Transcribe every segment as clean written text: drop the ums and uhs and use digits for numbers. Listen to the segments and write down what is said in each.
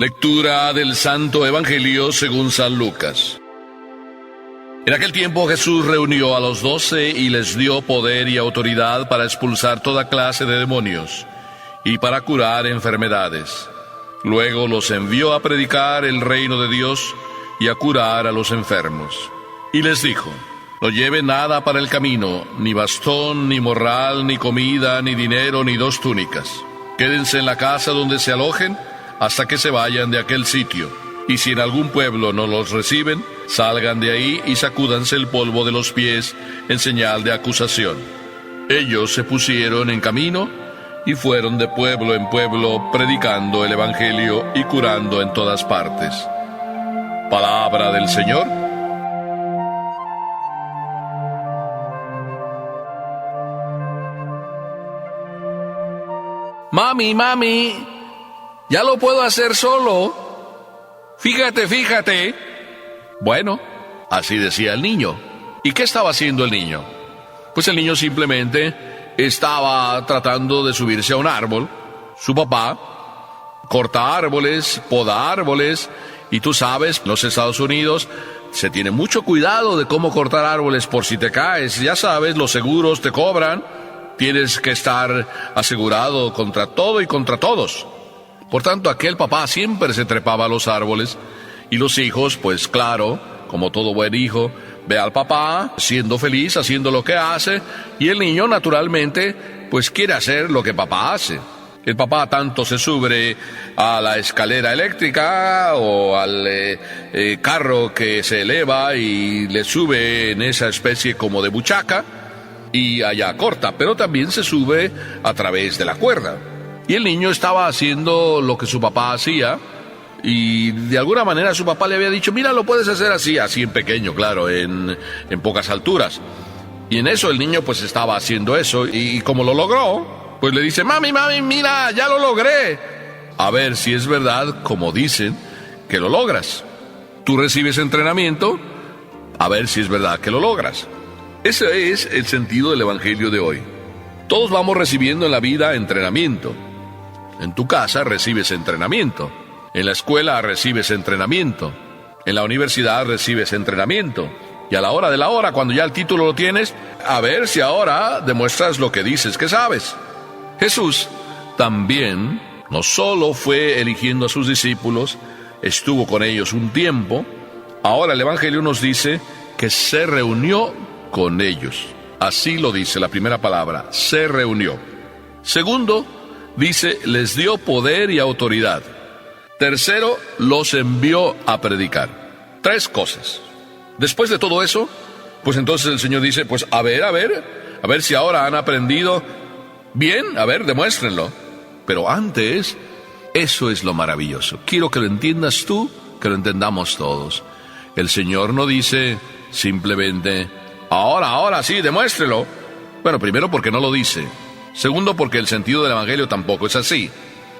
Lectura del Santo Evangelio según San Lucas. En aquel tiempo Jesús reunió a los 12 y les dio poder y autoridad para expulsar toda clase de demonios y para curar enfermedades. Luego los envió a predicar el reino de Dios y a curar a los enfermos. Y les dijo: no lleven nada para el camino, ni bastón, ni morral, ni comida, ni dinero, ni 2 túnicas. Quédense en la casa donde se alojen hasta que se vayan de aquel sitio. Y si en algún pueblo no los reciben, salgan de ahí y sacúdanse el polvo de los pies en señal de acusación. Ellos se pusieron en camino y fueron de pueblo en pueblo predicando el Evangelio y curando en todas partes. Palabra del Señor. Mami, ya lo puedo hacer solo. Fíjate. Bueno, así decía el niño. ¿Y qué estaba haciendo el niño? Pues el niño simplemente estaba tratando de subirse a un árbol. Su papá corta árboles, poda árboles, y tú sabes, en los Estados Unidos se tiene mucho cuidado de cómo cortar árboles por si te caes. Ya sabes, los seguros te cobran. Tienes que estar asegurado contra todo y contra todos. Por tanto, aquel papá siempre se trepaba a los árboles. Y los hijos, pues claro, como todo buen hijo, ve al papá siendo feliz, haciendo lo que hace. Y el niño, naturalmente, pues quiere hacer lo que papá hace. El papá tanto se sube a la escalera eléctrica o al carro que se eleva y le sube en esa especie como de buchaca, y allá corta, pero también se sube a través de la cuerda. Y el niño estaba haciendo lo que su papá hacía, y de alguna manera su papá le había dicho: mira, lo puedes hacer así en pequeño, claro, en pocas alturas. Y en eso el niño pues estaba haciendo eso, y como lo logró, pues le dice: mami, mira, ya lo logré. A ver si es verdad, como dicen, que lo logras. Tú recibes entrenamiento, a ver si es verdad que lo logras. Ese es el sentido del Evangelio de hoy. Todos vamos recibiendo en la vida entrenamiento. En tu casa recibes entrenamiento. En la escuela recibes entrenamiento. En la universidad recibes entrenamiento. Y a la hora de la hora, cuando ya el título lo tienes, a ver si ahora demuestras lo que dices que sabes. Jesús también no solo fue eligiendo a sus discípulos, estuvo con ellos un tiempo. Ahora el Evangelio nos dice que se reunió con ellos. Así lo dice la primera palabra, se reunió. Segundo, dice, les dio poder y autoridad. Tercero, los envió a predicar. 3 cosas. Después de todo eso, pues entonces el Señor dice: pues a ver si ahora han aprendido bien, a ver, demuéstrenlo. Pero antes, eso es lo maravilloso. Quiero que lo entiendas tú, que lo entendamos todos. El Señor no dice simplemente: ahora sí, demuéstrelo. Bueno, primero porque no lo dice. Segundo porque el sentido del Evangelio tampoco es así.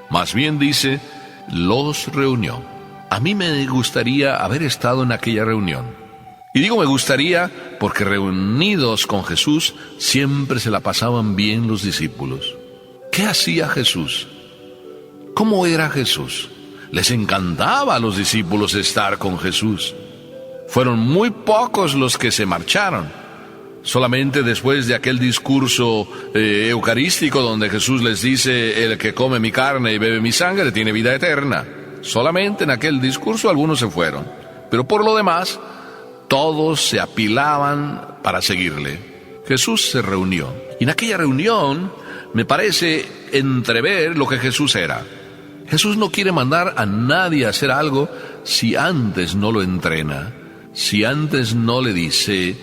Más bien dice, los reunió. A mí me gustaría haber estado en aquella reunión. Y digo me gustaría porque reunidos con Jesús siempre se la pasaban bien los discípulos. ¿Qué hacía Jesús? ¿Cómo era Jesús? Les encantaba a los discípulos estar con Jesús. Fueron muy pocos los que se marcharon. Solamente después de aquel discurso eucarístico donde Jesús les dice: el que come mi carne y bebe mi sangre tiene vida eterna. Solamente en aquel discurso algunos se fueron. Pero por lo demás, todos se apilaban para seguirle. Jesús se reunió. Y en aquella reunión me parece entrever lo que Jesús era. Jesús no quiere mandar a nadie a hacer algo si antes no lo entrena, si antes no le dice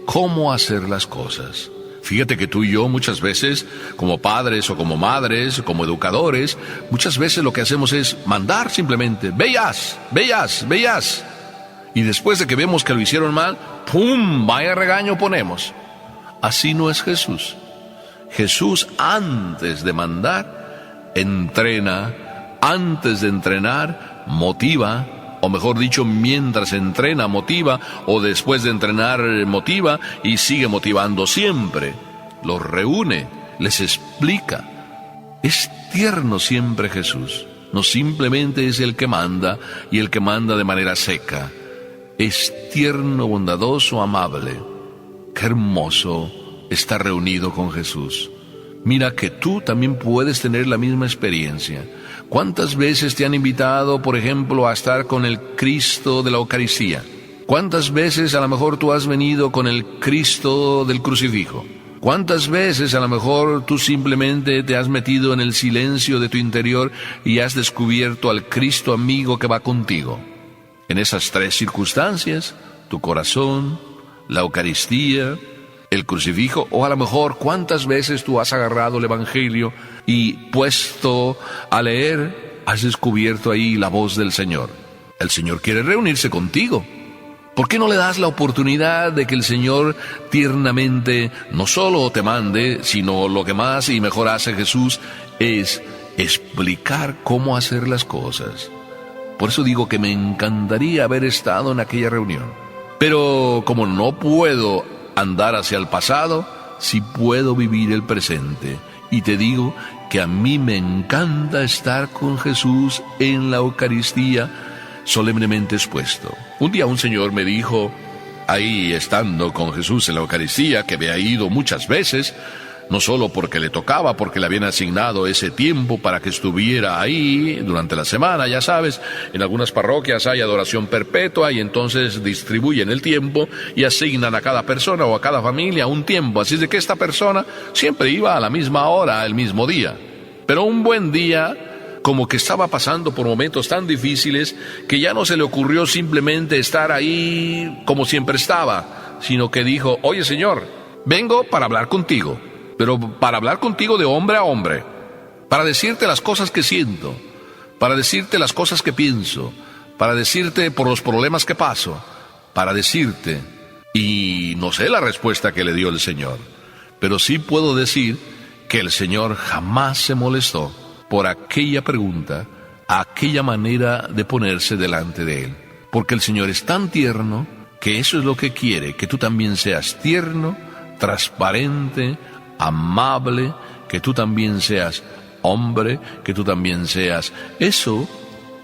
cómo hacer las cosas. Fíjate que tú y yo muchas veces, como padres o como madres, como educadores, muchas veces lo que hacemos es mandar simplemente: veas. Y después de que vemos que lo hicieron mal, ¡pum!, vaya regaño ponemos. Así no es Jesús. Jesús, antes de mandar, entrena. Antes de entrenar, motiva. O mejor dicho, mientras entrena, motiva. O después de entrenar, motiva. Y sigue motivando siempre. Los reúne, les explica. Es tierno siempre Jesús. no simplemente es el que manda, y el que manda de manera seca. Es tierno, bondadoso, amable. Qué hermoso estar reunido con Jesús. Mira que tú también puedes tener la misma experiencia. ¿Cuántas veces te han invitado, por ejemplo, a estar con el Cristo de la Eucaristía? ¿Cuántas veces a lo mejor tú has venido con el Cristo del crucifijo? ¿Cuántas veces a lo mejor tú simplemente te has metido en el silencio de tu interior y has descubierto al Cristo amigo que va contigo? En esas tres circunstancias, tu corazón, la Eucaristía, el crucifijo, o a lo mejor cuántas veces tú has agarrado el Evangelio y puesto a leer, has descubierto ahí la voz del Señor. El Señor quiere reunirse contigo. ¿Por qué no le das la oportunidad de que el Señor tiernamente no solo te mande, sino lo que más y mejor hace Jesús es explicar cómo hacer las cosas? Por eso digo que me encantaría haber estado en aquella reunión. Pero como no puedo andar hacia el pasado, sí puedo vivir el presente. Y te digo que a mí me encanta estar con Jesús en la Eucaristía, solemnemente expuesto. Un día un señor me dijo, ahí estando con Jesús en la Eucaristía, que había ido muchas veces, no solo porque le tocaba, porque le habían asignado ese tiempo para que estuviera ahí durante la semana, ya sabes, en algunas parroquias hay adoración perpetua y entonces distribuyen el tiempo y asignan a cada persona o a cada familia un tiempo, así de que esta persona siempre iba a la misma hora, el mismo día. Pero un buen día, como que estaba pasando por momentos tan difíciles que ya no se le ocurrió simplemente estar ahí como siempre estaba, sino que dijo, oye Señor, vengo para hablar contigo, pero para hablar contigo de hombre a hombre, para decirte las cosas que siento, para decirte las cosas que pienso, para decirte por los problemas que paso, para decirte, y no sé la respuesta que le dio el Señor, pero sí puedo decir que el Señor jamás se molestó por aquella pregunta, aquella manera de ponerse delante de Él. Porque el Señor es tan tierno que eso es lo que quiere, que tú también seas tierno, transparente, amable, que tú también seas hombre, que tú también seas eso,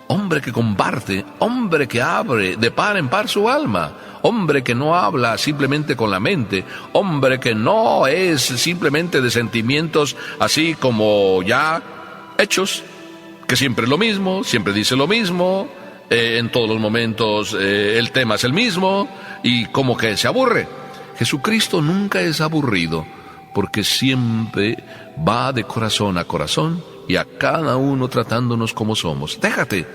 hombre que comparte, hombre que abre de par en par su alma, hombre que no habla simplemente con la mente, hombre que no es simplemente de sentimientos así como ya hechos, que siempre es lo mismo, siempre dice lo mismo, en todos los momentos el tema es el mismo y como que se aburre. Jesucristo nunca es aburrido porque siempre va de corazón a corazón y a cada uno tratándonos como somos. Déjate,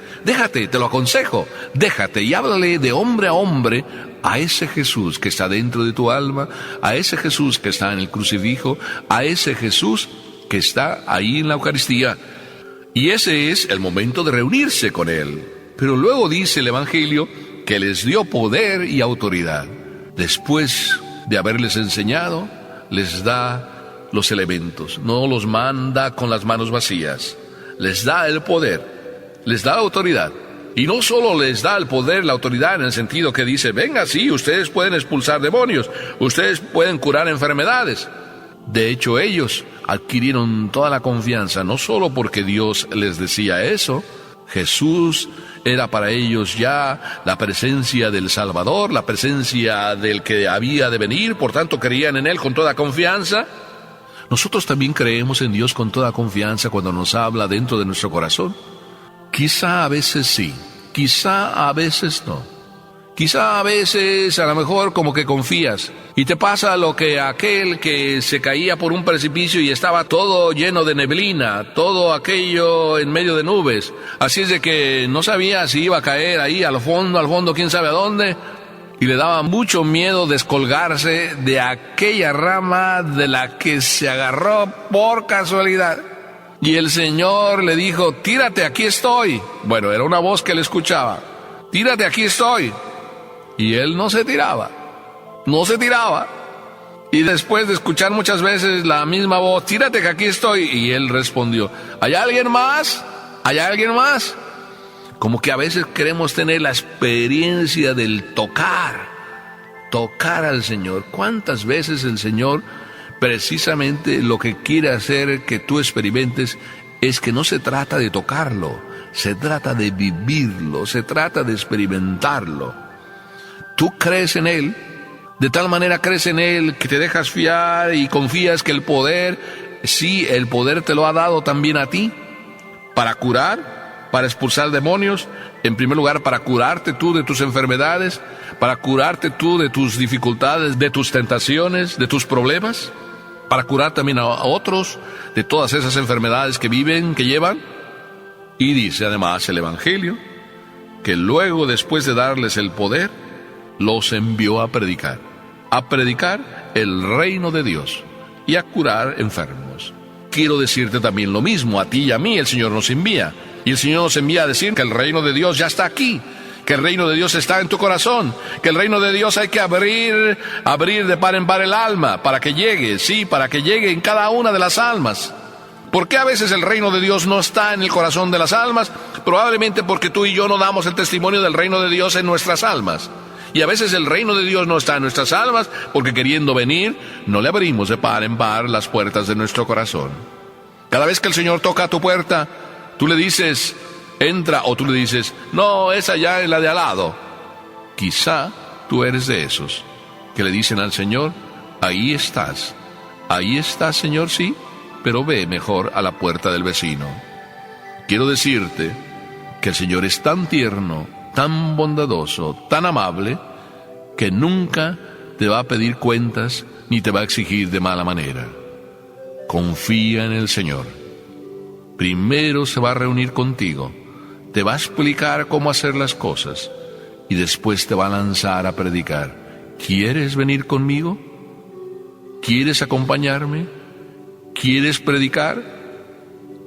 te lo aconsejo, déjate y háblale de hombre a hombre a ese Jesús que está dentro de tu alma, a ese Jesús que está en el crucifijo, a ese Jesús que está ahí en la Eucaristía. Y ese es el momento de reunirse con Él. Pero luego dice el Evangelio que les dio poder y autoridad. Después de haberles enseñado, les da los elementos. No los manda con las manos vacías. Les da el poder, les da la autoridad. Y no solo les da el poder, la autoridad en el sentido que dice, venga, sí, ustedes pueden expulsar demonios, ustedes pueden curar enfermedades. De hecho, ellos adquirieron toda la confianza, no solo porque Dios les decía eso. Jesús era para ellos ya la presencia del Salvador, la presencia del que había de venir, por tanto creían en Él con toda confianza. Nosotros también creemos en Dios con toda confianza cuando nos habla dentro de nuestro corazón. Quizá a veces sí, quizá a veces no. Quizá a veces, a lo mejor, como que confías y te pasa lo que aquel que se caía por un precipicio y estaba todo lleno de neblina, todo aquello en medio de nubes. Así es de que no sabía si iba a caer ahí al fondo, quién sabe a dónde. Y le daba mucho miedo descolgarse de aquella rama de la que se agarró por casualidad. Y el Señor le dijo, tírate, aquí estoy. Bueno, era una voz que él escuchaba. Tírate, aquí estoy. Y él no se tiraba. Y después de escuchar muchas veces la misma voz, tírate que aquí estoy. Y él respondió, ¿hay alguien más? ¿Hay alguien más? Como que a veces queremos tener la experiencia del tocar al Señor. ¿Cuántas veces el Señor precisamente lo que quiere hacer que tú experimentes es que no se trata de tocarlo, Se trata de vivirlo, se trata de experimentarlo. Tú crees en Él, de tal manera crees en Él que te dejas fiar y confías que el poder, sí, el poder te lo ha dado también a ti, para curar, para expulsar demonios, en primer lugar para curarte tú de tus enfermedades, para curarte tú de tus dificultades, de tus tentaciones, de tus problemas, para curar también a otros de todas esas enfermedades que viven, que llevan. Y dice además el Evangelio que luego, después de darles el poder, los envió a predicar el reino de Dios y a curar enfermos. Quiero decirte también lo mismo, a ti y a mí el Señor nos envía. Y el Señor nos envía a decir que el reino de Dios ya está aquí, que el reino de Dios está en tu corazón, que el reino de Dios hay que abrir de par en par el alma para que llegue, sí, para que llegue en cada una de las almas. ¿Por qué a veces el reino de Dios no está en el corazón de las almas? Probablemente porque tú y yo no damos el testimonio del reino de Dios en nuestras almas. Y a veces el reino de Dios no está en nuestras almas porque, queriendo venir, no le abrimos de par en par las puertas de nuestro corazón. Cada vez que el Señor toca a tu puerta, tú le dices, entra, o tú le dices, no, es allá en la de al lado. Quizá tú eres de esos que le dicen al Señor, ahí estás, Señor, sí, pero ve mejor a la puerta del vecino. Quiero decirte que el Señor es tan tierno, tan bondadoso, tan amable, que nunca te va a pedir cuentas ni te va a exigir de mala manera. Confía en el Señor. Primero se va a reunir contigo, te va a explicar cómo hacer las cosas y después te va a lanzar a predicar. ¿Quieres venir conmigo? ¿Quieres acompañarme? ¿Quieres predicar?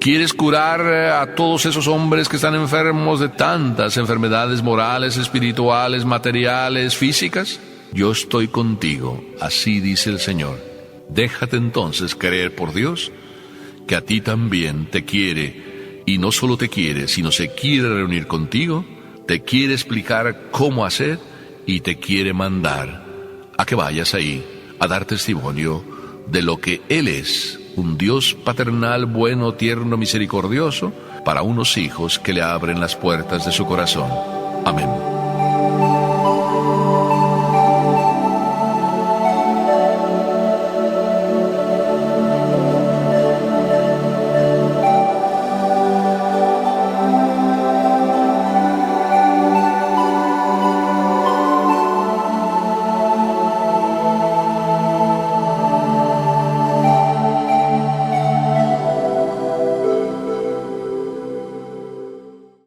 ¿Quieres curar a todos esos hombres que están enfermos de tantas enfermedades morales, espirituales, materiales, físicas? Yo estoy contigo, así dice el Señor. Déjate entonces creer por Dios, que a ti también te quiere, y no solo te quiere, sino se quiere reunir contigo, te quiere explicar cómo hacer y te quiere mandar a que vayas ahí a dar testimonio de lo que Él es. Un Dios paternal, bueno, tierno, misericordioso, para unos hijos que le abren las puertas de su corazón. Amén.